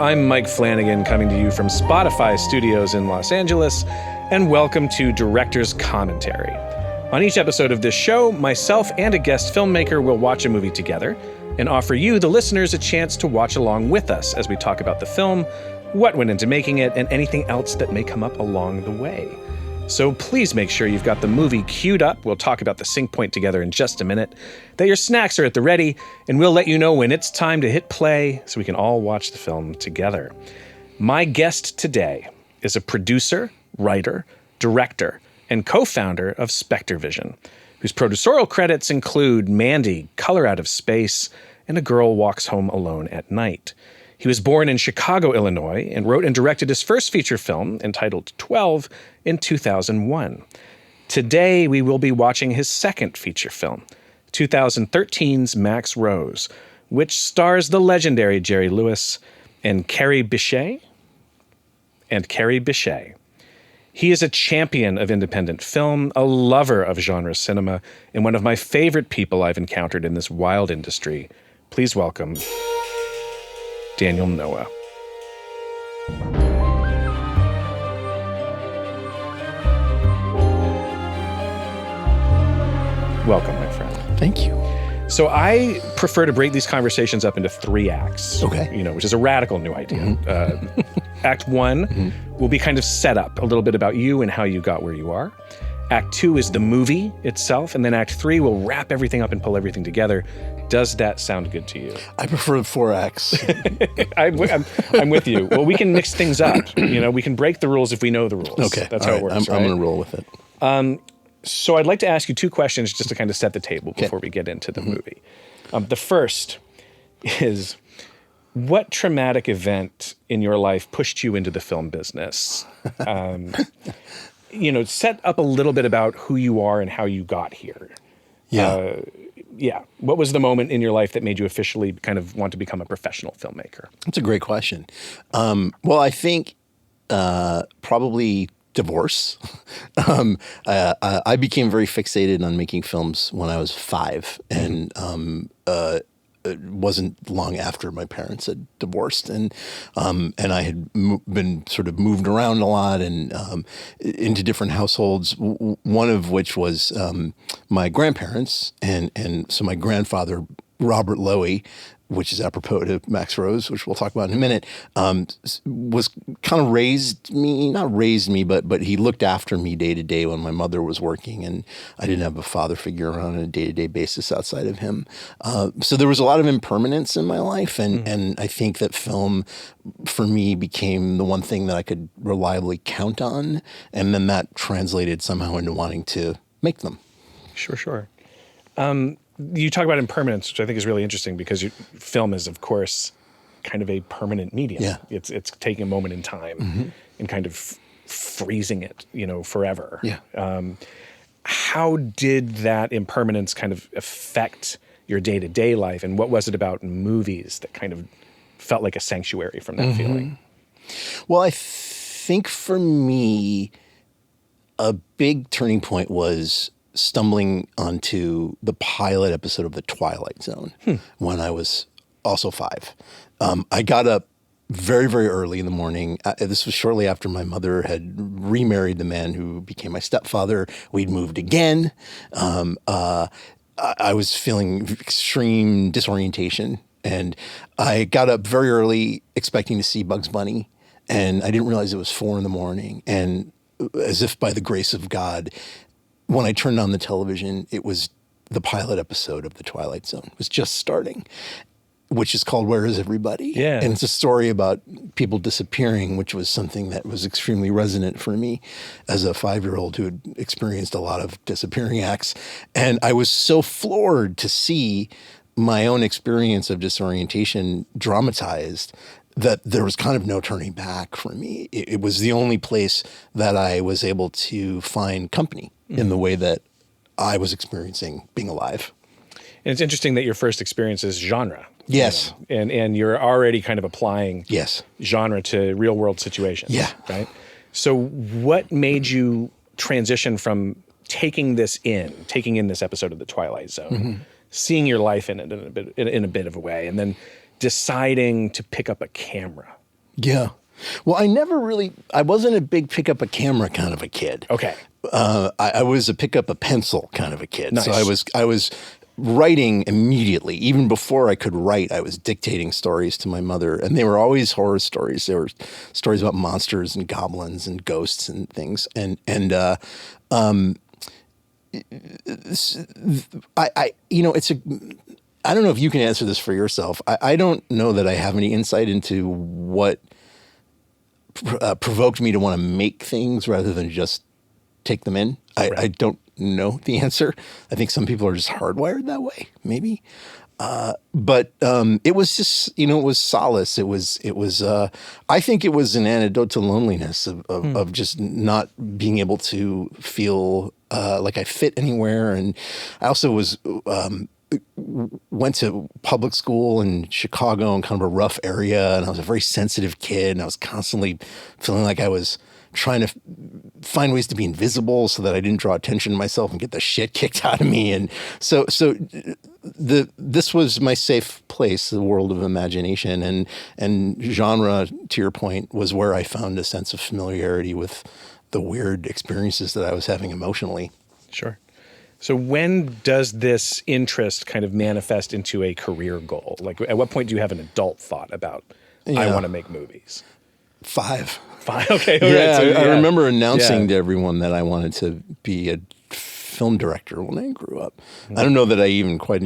I'm Mike Flanagan coming to you from Spotify Studios in Los Angeles, and welcome to Director's Commentary. On each episode of this show, myself and a guest filmmaker will watch a movie together and offer you, the listeners, a chance to watch along with us as we talk about the film, what went into making it, and anything else that may come up along the way. So please make sure you've got the movie queued up. We'll talk about the sync point together in just a minute, that your snacks are at the ready, and we'll let you know when it's time to hit play so we can all watch the film together. My guest today is a producer, writer, director, and co-founder of SpectreVision, whose producerial credits include Mandy, Color Out of Space, and A Girl Walks Home Alone at Night. He was born in Chicago, Illinois, and wrote and directed his first feature film, entitled 12, in 2001. Today, we will be watching his second feature film, 2013's Max Rose, which stars the legendary Jerry Lewis and Carrie Bichet. He is a champion of independent film, a lover of genre cinema, and one of my favorite people I've encountered in this wild industry. Please welcome Daniel Noah. Welcome, my friend. Thank you. So I prefer to break these conversations up into 3 acts. Okay. Which is a radical new idea. Mm-hmm. Act 1 will be kind of set up, a little bit about you and how you got where you are. Act 2 is the movie itself, and then Act 3 will wrap everything up and pull everything together. Does that sound good to you? I prefer 4 acts. I'm with you. Well, we can mix things up. We can break the rules if we know the rules. Okay. That's how it works, I'm going to roll with it. So I'd like to ask you 2 questions just to kind of set the table before we get into the movie. The first is, what traumatic event in your life pushed you into the film business? Set up a little bit about who you are and how you got here. What was the moment in your life that made you officially kind of want to become a professional filmmaker? That's a great question. Well, I think probably divorce. I became very fixated on making films when I was 5, and it wasn't long after my parents had divorced, and I had been sort of moved around a lot and into different households. One of which was my grandparents, and so my grandfather, Robert Lowy, which is apropos to Max Rose, which we'll talk about in a minute, was kind of not raised me, but he looked after me day to day when my mother was working, and I didn't have a father figure on a day-to-day basis outside of him. So there was a lot of impermanence in my life, and I think that film, for me, became the one thing that I could reliably count on, and then that translated somehow into wanting to make them. Sure. You talk about impermanence, which I think is really interesting because film is, of course, kind of a permanent medium. Yeah. It's taking a moment in time and kind of freezing it, forever. Yeah. How did that impermanence kind of affect your day-to-day life, and what was it about movies that kind of felt like a sanctuary from that feeling? Well, I think for me, a big turning point was stumbling onto the pilot episode of The Twilight Zone when I was also 5. I got up very, very early in the morning. This was shortly after my mother had remarried the man who became my stepfather. We'd moved again. I was feeling extreme disorientation, and I got up very early expecting to see Bugs Bunny, and I didn't realize it was 4 a.m. And as if by the grace of God, when I turned on the television, it was the pilot episode of The Twilight Zone. It was just starting, which is called Where Is Everybody? Yeah. And it's a story about people disappearing, which was something that was extremely resonant for me as a 5-year-old who had experienced a lot of disappearing acts. And I was so floored to see my own experience of disorientation dramatized that there was kind of no turning back for me. It was the only place that I was able to find company in the way that I was experiencing being alive. And it's interesting that your first experience is genre. Yes. And you're already kind of applying genre to real world situations. Yeah. Right? So what made you transition from taking in this episode of The Twilight Zone, seeing your life in it in a bit of a way, and then deciding to pick up a camera Yeah. Well, I wasn't a big pick up a camera kind of a kid. Okay. I was a pick up a pencil kind of a kid. Nice. So I was writing immediately. Even before I could write, I was dictating stories to my mother, and they were always horror stories. They were stories about monsters and goblins and ghosts and things. I don't know if you can answer this for yourself. I don't know that I have any insight into what provoked me to want to make things rather than just take them in. Right. I don't know the answer. I think some people are just hardwired that way, maybe. But it was just, it was solace. It was. I think it was an antidote to loneliness of just not being able to feel like I fit anywhere. And I also went to public school in Chicago in kind of a rough area, and I was a very sensitive kid, and I was constantly feeling like I was trying to find ways to be invisible so that I didn't draw attention to myself and get the shit kicked out of me. And so this was my safe place, the world of imagination, and genre, to your point, was where I found a sense of familiarity with the weird experiences that I was having emotionally. Sure. So when does this interest kind of manifest into a career goal? Like, at what point do you have an adult thought about, I want to make movies? 5. Okay. All yeah, right. So, I remember announcing to everyone that I wanted to be a film director when I grew up. Mm-hmm. I don't know that I quite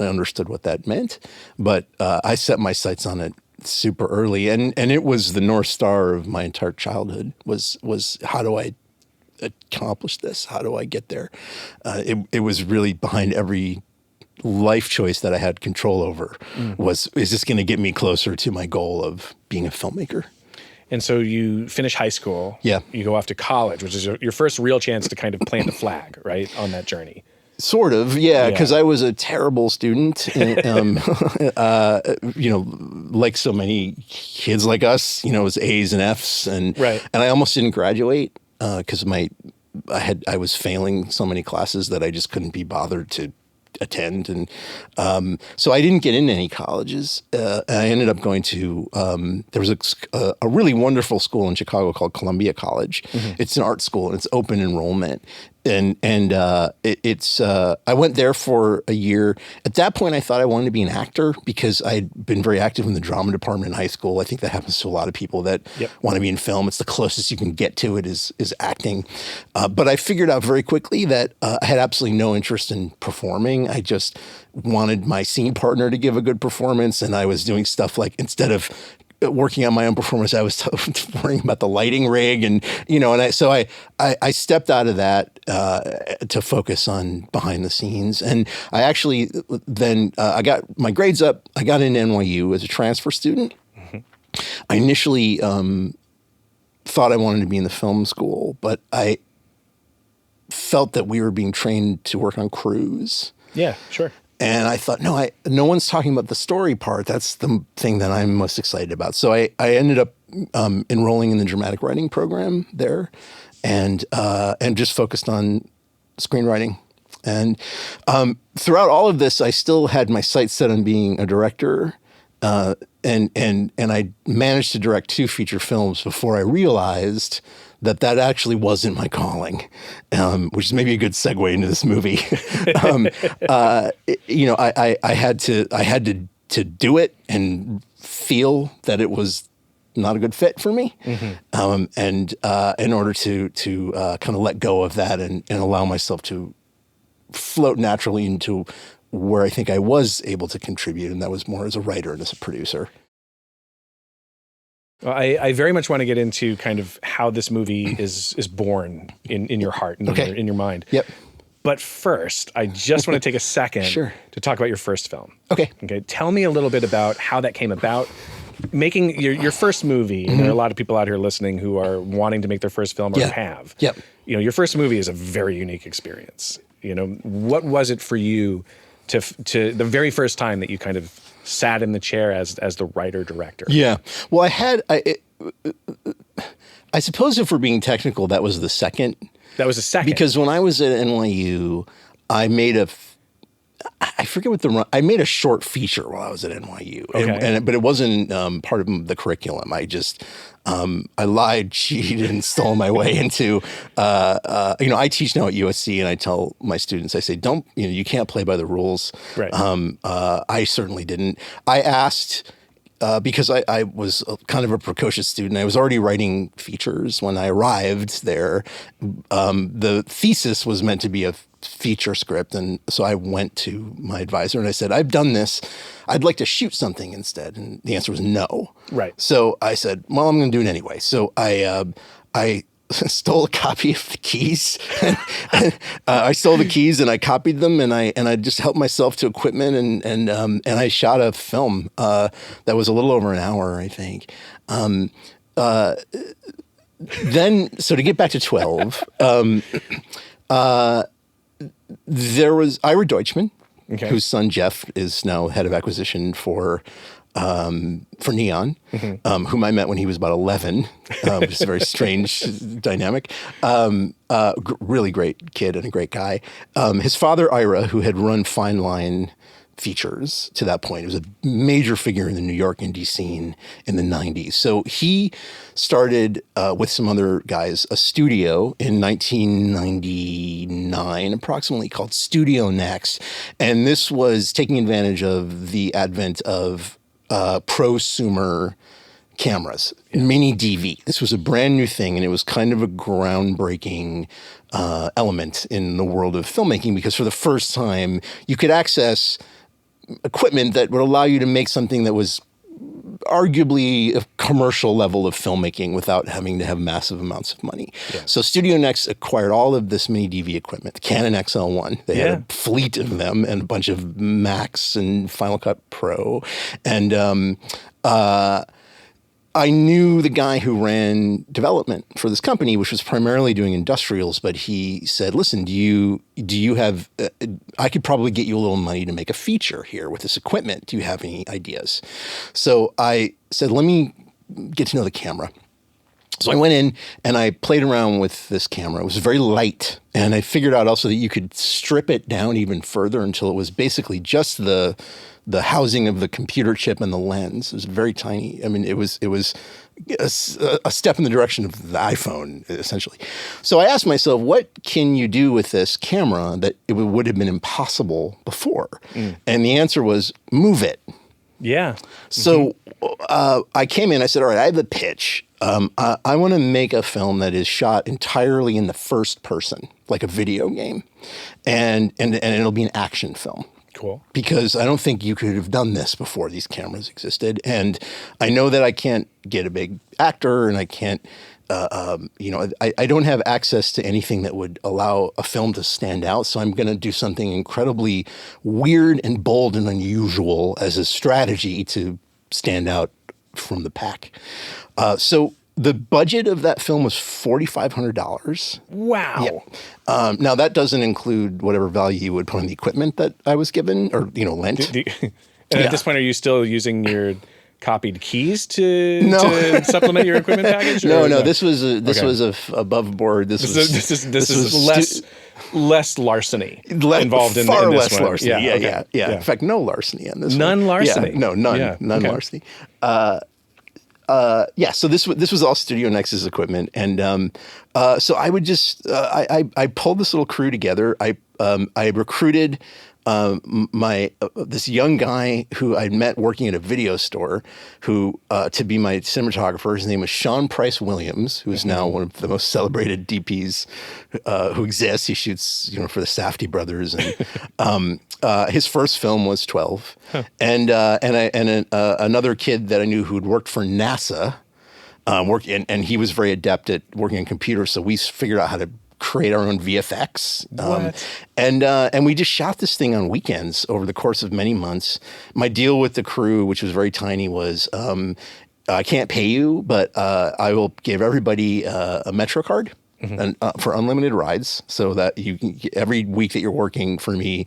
understood what that meant, but I set my sights on it super early, and it was the North Star of my entire childhood. Was how do I accomplish this? How do I get there? It was really behind every life choice that I had control over. Is this going to get me closer to my goal of being a filmmaker? And so you finish high school. Yeah. You go off to college, which is your first real chance to kind of plant the flag, right, on that journey. Sort of, yeah, because I was a terrible student, and, like so many kids like us, it was A's and F's, and I almost didn't graduate because I was failing so many classes that I just couldn't be bothered to attend, and so I didn't get into any colleges. I ended up going to there was a really wonderful school in Chicago called Columbia College. Mm-hmm. It's an art school and it's open enrollment. And I went there for a year. At that point, I thought I wanted to be an actor because I'd been very active in the drama department in high school. I think that happens to a lot of people that want to be in film. It's the closest you can get to it is acting. But I figured out very quickly that I had absolutely no interest in performing. I just wanted my scene partner to give a good performance, and I was doing stuff like, instead of working on my own performance, I was worrying about the lighting rig, and I stepped out of that to focus on behind the scenes. And I actually then I got my grades up. I got into NYU as a transfer student. Mm-hmm. I initially thought I wanted to be in the film school, but I felt that we were being trained to work on crews. Yeah, sure. And I thought, no one's talking about the story part. That's the thing that I'm most excited about. So I ended up enrolling in the dramatic writing program there, and just focused on screenwriting. And throughout all of this, I still had my sights set on being a director. And I managed to direct 2 feature films before I realized that actually wasn't my calling, which is maybe a good segue into this movie. I had to do it and feel that it was not a good fit for me. Mm-hmm. And in order to kind of let go of that and allow myself to float naturally into where I think I was able to contribute, and that was more as a writer and as a producer. Well, I very much want to get into kind of how this movie is born in your heart and in your mind. Yep. But first, I just want to take a second to talk about your first film. Okay. Tell me a little bit about how that came about. Making your first movie, and there are a lot of people out here listening who are wanting to make their first film or have. Yep. Your first movie is a very unique experience. What was it for you to the very first time that you kind of sat in the chair as the writer-director? Yeah. Well, I suppose if we're being technical, that was the second. That was the second. Because when I was at NYU, I made I forget what I made a short feature while I was at NYU, Okay. but it wasn't part of the curriculum. I lied, cheated, and stole my way into, I teach now at USC, and I tell my students, I say, you can't play by the rules. Right. I certainly didn't. I asked, because I was kind of a precocious student. I was already writing features when I arrived there. The thesis was meant to be a feature script, and so I went to my advisor and I said, I've done this. I'd like to shoot something instead. And the answer was no. Right. So I said, well, I'm going to do it anyway. So I stole a copy of the keys. I stole the keys and I copied them, and I just helped myself to equipment, and I shot a film that was a little over an hour, I think. Then, so to get back to 12, there was Ira Deutschman, whose son Jeff is now head of acquisition for Neon, whom I met when he was about 11, which is a very strange dynamic. Really great kid and a great guy. His father, Ira, who had run Fine Line features to that point, was a major figure in the New York indie scene in the 90s. So he started with some other guys a studio in 1999 approximately called Studio Next. And this was taking advantage of the advent of prosumer cameras, mini DV. This was a brand new thing, and it was kind of a groundbreaking element in the world of filmmaking, because for the first time you could access equipment that would allow you to make something that was arguably a commercial level of filmmaking without having to have massive amounts of money. Yeah. So Studio Next acquired all of this mini DV equipment, the Canon XL1. They had a fleet of them and a bunch of Macs and Final Cut Pro. And I knew the guy who ran development for this company, which was primarily doing industrials, but he said, listen, do you have, I could probably get you a little money to make a feature here with this equipment. Do you have any ideas? So I said, let me get to know the camera. So I went in and I played around with this camera. It was very light. And I figured out also that you could strip it down even further until it was basically just the housing of the computer chip and the lens. It was very tiny. I mean, it was a step in the direction of the iPhone, essentially. So I asked myself, what can you do with this camera that it would have been impossible before? And the answer was move it. Yeah. So I came in, I said, all right, I have the pitch. I want to make a film that is shot entirely in the first person, like a video game. And it'll be an action film. Cool. Because I don't think you could have done this before these cameras existed. And I know that I can't get a big actor, and I can't, I don't have access to anything that would allow a film to stand out. So I'm going to do something incredibly weird and bold and unusual as a strategy to stand out from the pack. So the budget of that film was $4,500. Wow. Yeah. Now, that doesn't include whatever value you would put on the equipment that I was given or, lent. At this point, are you still using your copied keys to supplement your equipment package? No. This was above board. This is less larceny involved in far this less one. larceny. Yeah. In fact, no larceny on this. None larceny. Yeah, none larceny. So this was all Studio Next's equipment, and so I would just I pulled this little crew together. I recruited this young guy who I'd met working at a video store, who to be my cinematographer. His name was Sean Price Williams, who is now one of the most celebrated DPs who exists. He shoots for the Safdie brothers, and his first film was 12, and another kid that I knew who'd worked for NASA, and he was very adept at working on computers. So we figured out how to create our own VFX. And we just shot this thing on weekends over the course of many months. My deal with the crew, which was very tiny, was I can't pay you, but I will give everybody a Metro card and, for unlimited rides, so that you can, every week that you're working for me,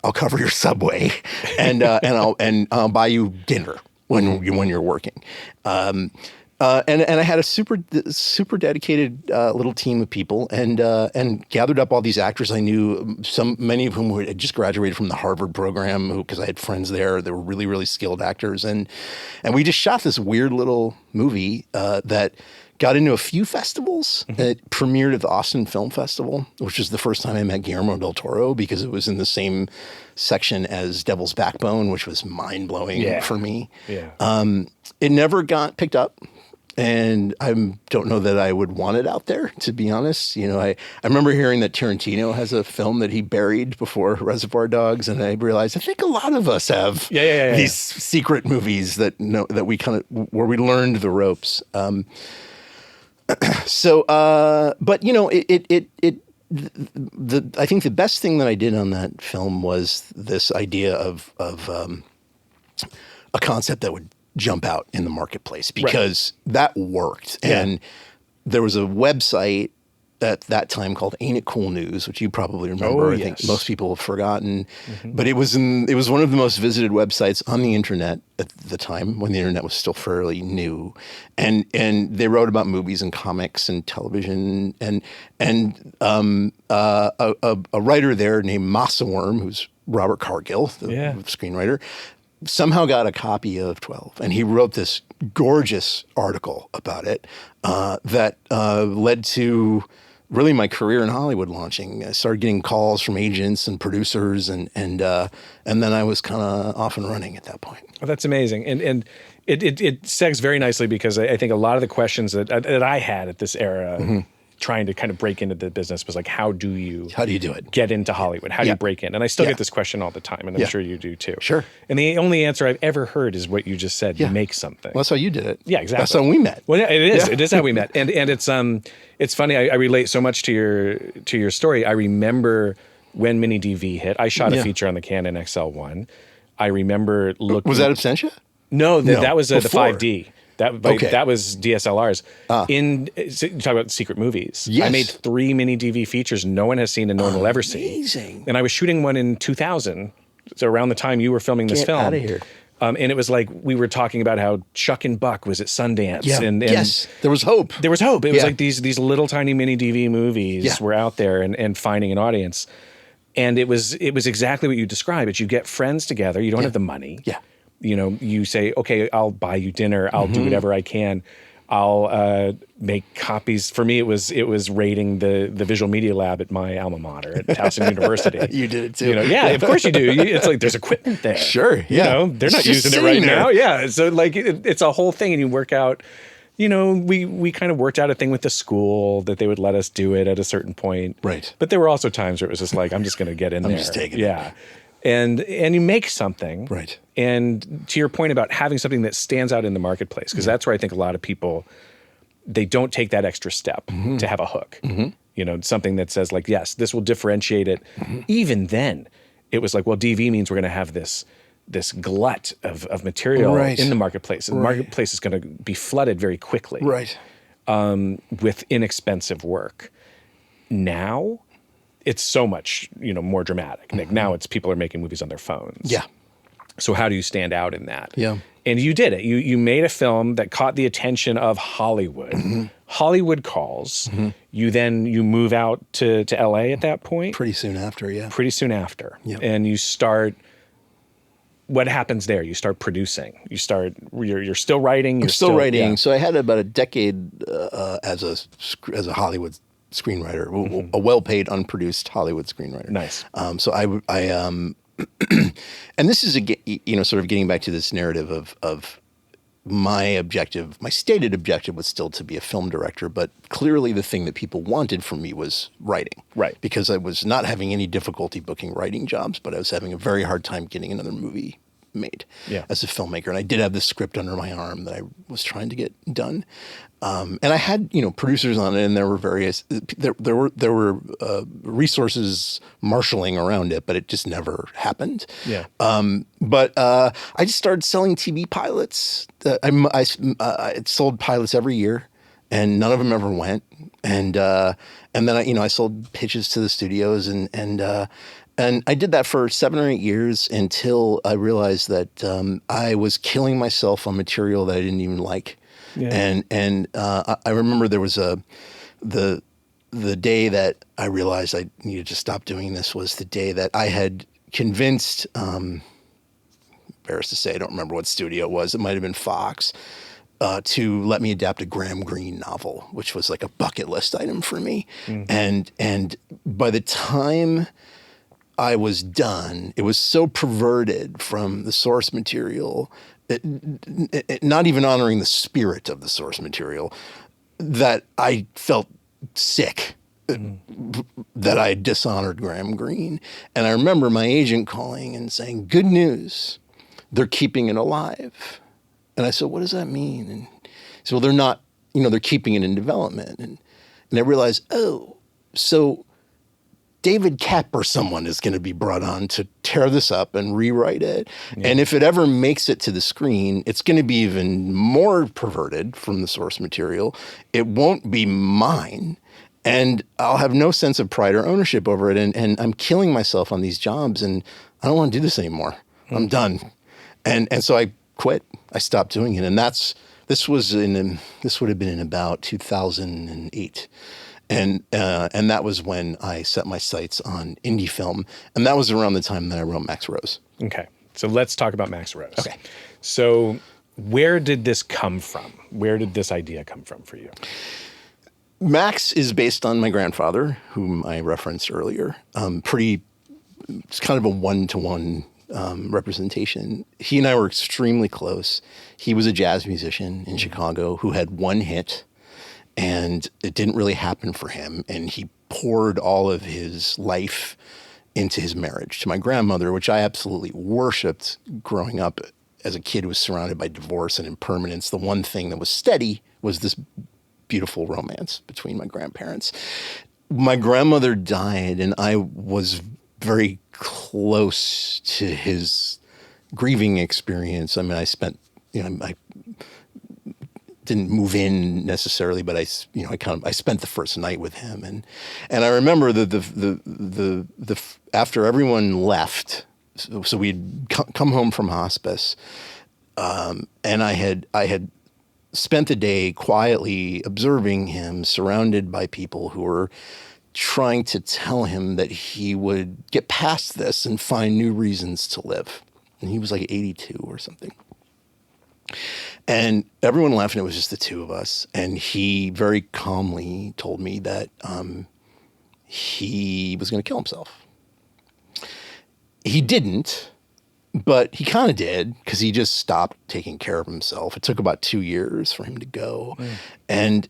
I'll cover your subway and I'll buy you dinner when you're working. And I had a super dedicated little team of people, and gathered up all these actors I knew, many of whom had just graduated from the Harvard program, because I had friends there. They were really, really skilled actors, and we just shot this weird little movie that got into a few festivals. It premiered at the Austin Film Festival, which was the first time I met Guillermo del Toro, because it was in the same section as Devil's Backbone, which was mind-blowing for me. Yeah. It never got picked up. And I don't know that I would want it out there, to be honest. I remember hearing that Tarantino has a film that he buried before Reservoir Dogs, and I realized I think a lot of us have these secret movies that we kind of, where we learned the ropes. But I think the best thing that I did on that film was this idea of a concept that would jump out in the marketplace, because that worked. Yeah. And there was a website at that time called Ain't It Cool News, which you probably remember. I think most people have forgotten, but it was one of the most visited websites on the internet at the time, when the internet was still fairly new. And they wrote about movies and comics and television, and a writer there named Massa Worm, who's Robert Cargill, the screenwriter, somehow got a copy of 12, and he wrote this gorgeous article about it that led to really my career in Hollywood launching. I started getting calls from agents and producers, and then I was kind of off and running at that point. Oh, that's amazing, and it segs very nicely, because I think a lot of the questions that I had at this era, trying to kind of break into the business, was like, how do you do it? Get into Hollywood? How do you break in? And I still get this question all the time, and I'm sure you do too. Sure. And the only answer I've ever heard is what you just said. You make something. Well, that's how you did it. Yeah, exactly. That's how we met. Well, yeah, it is. Yeah. It is how we met. And it's funny. I relate so much to your story. I remember when Mini DV hit. I shot a feature on the Canon XL1. I remember looking. Was that Absentia? No, that was the 5D. That was DSLRs. You talk about secret movies. Yes. I made 3 Mini DV features no one has seen and no one will ever see. Amazing. And I was shooting one in 2000, so around the time you were filming this film. Get out of here. And it was like we were talking about how Chuck and Buck was at Sundance. Yeah. And yes, there was hope. There was hope. It was like these little tiny Mini DV movies were out there and finding an audience. And it was exactly what you described. It's you get friends together. You don't have the money. Yeah. You say, okay, I'll buy you dinner. I'll do whatever I can. I'll make copies. For me, it was rating the visual media lab at my alma mater at Towson University. You did it too. Of course you do. It's like there's equipment there. Sure. Yeah. They're not using it right now. Yeah. So like it's a whole thing, and you work out. We kind of worked out a thing with the school that they would let us do it at a certain point. Right. But there were also times where it was just like, I'm just going to get in there. I'm just taking it. Yeah. And you make something. Right. And to your point about having something that stands out in the marketplace, because that's where I think a lot of people, they don't take that extra step to have a hook. Something that says like, yes, this will differentiate it. Even then, it was like, well, DV means we're going to have this glut of material in the marketplace. And the marketplace is going to be flooded very quickly. Right. With inexpensive work. Now, it's so much, more dramatic. Like now it's people are making movies on their phones. Yeah. So how do you stand out in that? Yeah. And you did it. You made a film that caught the attention of Hollywood. Hollywood calls. You move out to LA at that point. Pretty soon after, yeah. Yeah. And you start. What happens there? You start producing. You're still writing. I'm still writing. Yeah. So I had about a decade as a Hollywood screenwriter, a well-paid, unproduced Hollywood screenwriter. Nice. So I and this is sort of getting back to this narrative of my objective. My stated objective was still to be a film director, but clearly the thing that people wanted from me was writing. Right. Because I was not having any difficulty booking writing jobs, but I was having a very hard time getting another movie made as a filmmaker. And I did have this script under my arm that I was trying to get done. And I had, producers on it, and there were there were resources marshaling around it, but it just never happened. Yeah. But I just started selling TV pilots. I sold pilots every year, and none of them ever went. And then I sold pitches to the studios, and I did that for 7 or 8 years until I realized that I was killing myself on material that I didn't even like. Yeah. And I remember there was the day that I realized I needed to stop doing this was the day that I had convinced, embarrassed to say, I don't remember what studio it was. It might have been Fox, to let me adapt a Graham Greene novel, which was like a bucket list item for me. And by the time I was done, it was so perverted from the source material, not even honoring the spirit of the source material, that I felt sick that I dishonored Graham Greene. And I remember my agent calling and saying, "Good news, they're keeping it alive." And I said, "What does that mean?" And he said, "Well, they're not, they're keeping it in development." And I realized, oh, so David Koepp or someone is going to be brought on to tear this up and rewrite it. Yeah. And if it ever makes it to the screen, it's going to be even more perverted from the source material. It won't be mine. And I'll have no sense of pride or ownership over it. And I'm killing myself on these jobs, and I don't want to do this anymore. I'm done. And so I quit. I stopped doing it. And this would have been in about 2008. And that was when I set my sights on indie film. And that was around the time that I wrote Max Rose. Okay. So let's talk about Max Rose. Okay. So where did this come from? Where did this idea come from for you? Max is based on my grandfather, whom I referenced earlier. It's kind of a one-to-one representation. He and I were extremely close. He was a jazz musician in Chicago who had one hit, and it didn't really happen for him. And he poured all of his life into his marriage to my grandmother, which I absolutely worshipped growing up as a kid who was surrounded by divorce and impermanence. The one thing that was steady was this beautiful romance between my grandparents. My grandmother died, and I was very close to his grieving experience. I mean, I spent, I didn't move in necessarily, but I spent the first night with him, and I remember the after everyone left, so we'd come home from hospice, and I had spent the day quietly observing him, surrounded by people who were trying to tell him that he would get past this and find new reasons to live. And he was like 82 or something. And everyone left, and it was just the two of us. And he very calmly told me that he was going to kill himself. He didn't, but he kind of did, because he just stopped taking care of himself. It took about 2 years for him to go. And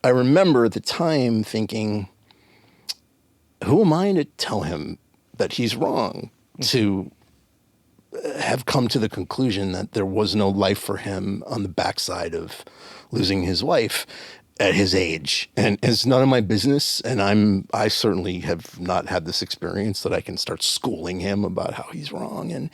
I remember at the time thinking, who am I to tell him that he's wrong, to have come to the conclusion that there was no life for him on the backside of losing his wife at his age. And it's none of my business. And I certainly have not had this experience that I can start schooling him about how he's wrong.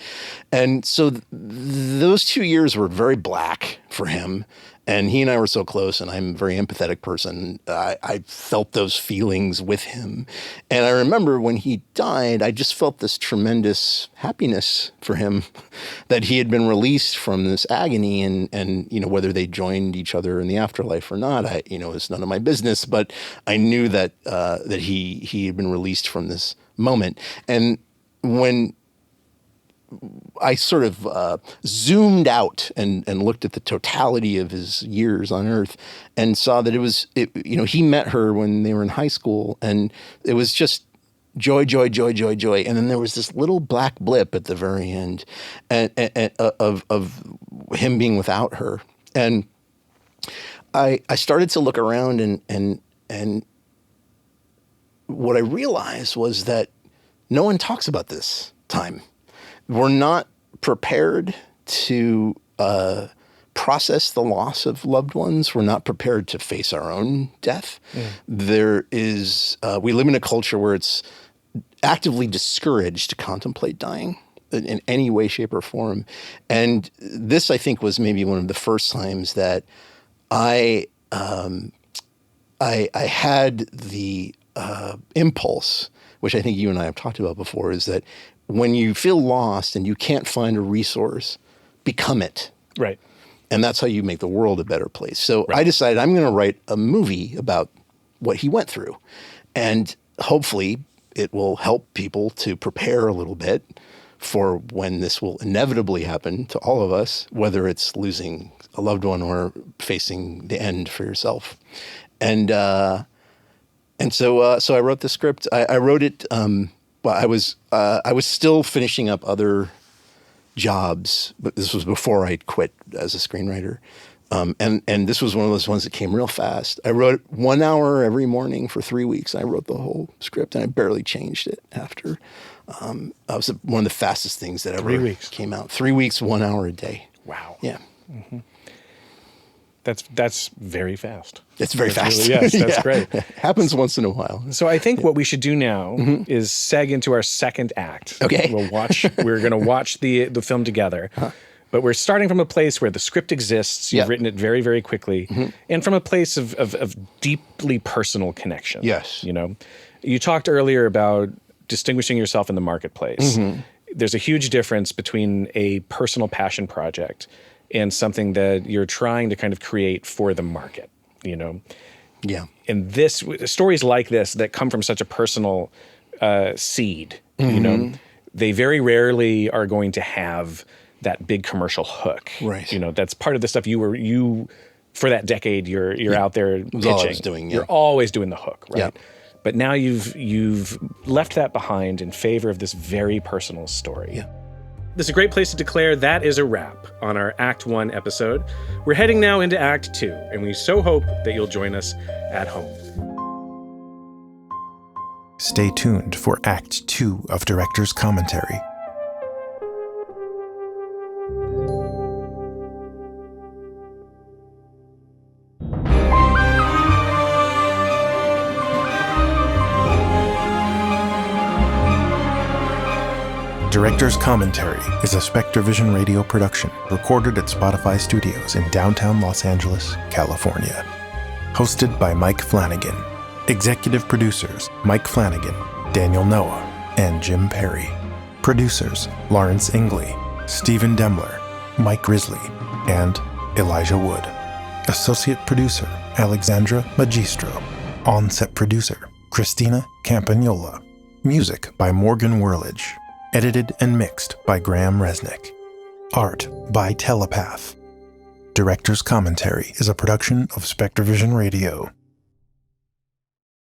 And so those 2 years were very black for him. And he and I were so close, and I'm a very empathetic person. I felt those feelings with him. And I remember when he died, I just felt this tremendous happiness for him that he had been released from this agony, and whether they joined each other in the afterlife or not, it's none of my business. But I knew that he had been released from this moment. And when I sort of zoomed out and looked at the totality of his years on Earth and saw that he met her when they were in high school, and it was just joy, joy, joy, joy, joy. And then there was this little black blip at the very end of him being without her. And I started to look around, and what I realized was that no one talks about this time. We're not prepared to process the loss of loved ones. We're not prepared to face our own death. We live in a culture where it's actively discouraged to contemplate dying in any way, shape, or form. And this, I think, was maybe one of the first times that I had the impulse, which I think you and I have talked about before, is that when you feel lost and you can't find a resource, become it. Right. And that's how you make the world a better place. So I decided I'm going to write a movie about what he went through. And hopefully it will help people to prepare a little bit for when this will inevitably happen to all of us, whether it's losing a loved one or facing the end for yourself. And so I wrote the script. I wrote it. I was still finishing up other jobs, but this was before I quit as a screenwriter. And this was one of those ones that came real fast. I wrote 1 hour every morning for 3 weeks. I wrote the whole script, and I barely changed it after. That was one of the fastest things that ever came out. 3 weeks, 1 hour a day. Wow. Yeah. Mm-hmm. That's very fast. It's very fast. Really, yes, that's great. Happens once in a while. So I think what we should do now is seg into our second act. Okay. We're going to watch the film together. Huh. But we're starting from a place where the script exists. You've written it very, very quickly, and from a place of deeply personal connection. Yes. You know, you talked earlier about distinguishing yourself in the marketplace. There's a huge difference between a personal passion project and something that you're trying to kind of create for the market, you know? Yeah. And stories like this that come from such a personal seed, you know, they very rarely are going to have that big commercial hook. Right. You know, that's part of the stuff you for that decade, you're out there pitching. That's all I was doing, You're always doing the hook, right? Yeah. But now you've left that behind in favor of this very personal story. Yeah. This is a great place to declare that is a wrap on our Act 1 episode. We're heading now into Act 2, and we so hope that you'll join us at home. Stay tuned for Act 2 of Director's Commentary. Director's Commentary is a SpectreVision Radio production recorded at Spotify Studios in downtown Los Angeles, California. Hosted by Mike Flanagan. Executive producers Mike Flanagan, Daniel Noah, and Jim Perry. Producers Lawrence Ingley, Stephen Demler, Mike Risley, and Elijah Wood. Associate producer Alexandra Magistro. On-set producer Christina Campagnola. Music by Morgan Whirlage. Edited and mixed by Graham Resnick. Art by Telepath. Director's Commentary is a production of SpectreVision Radio.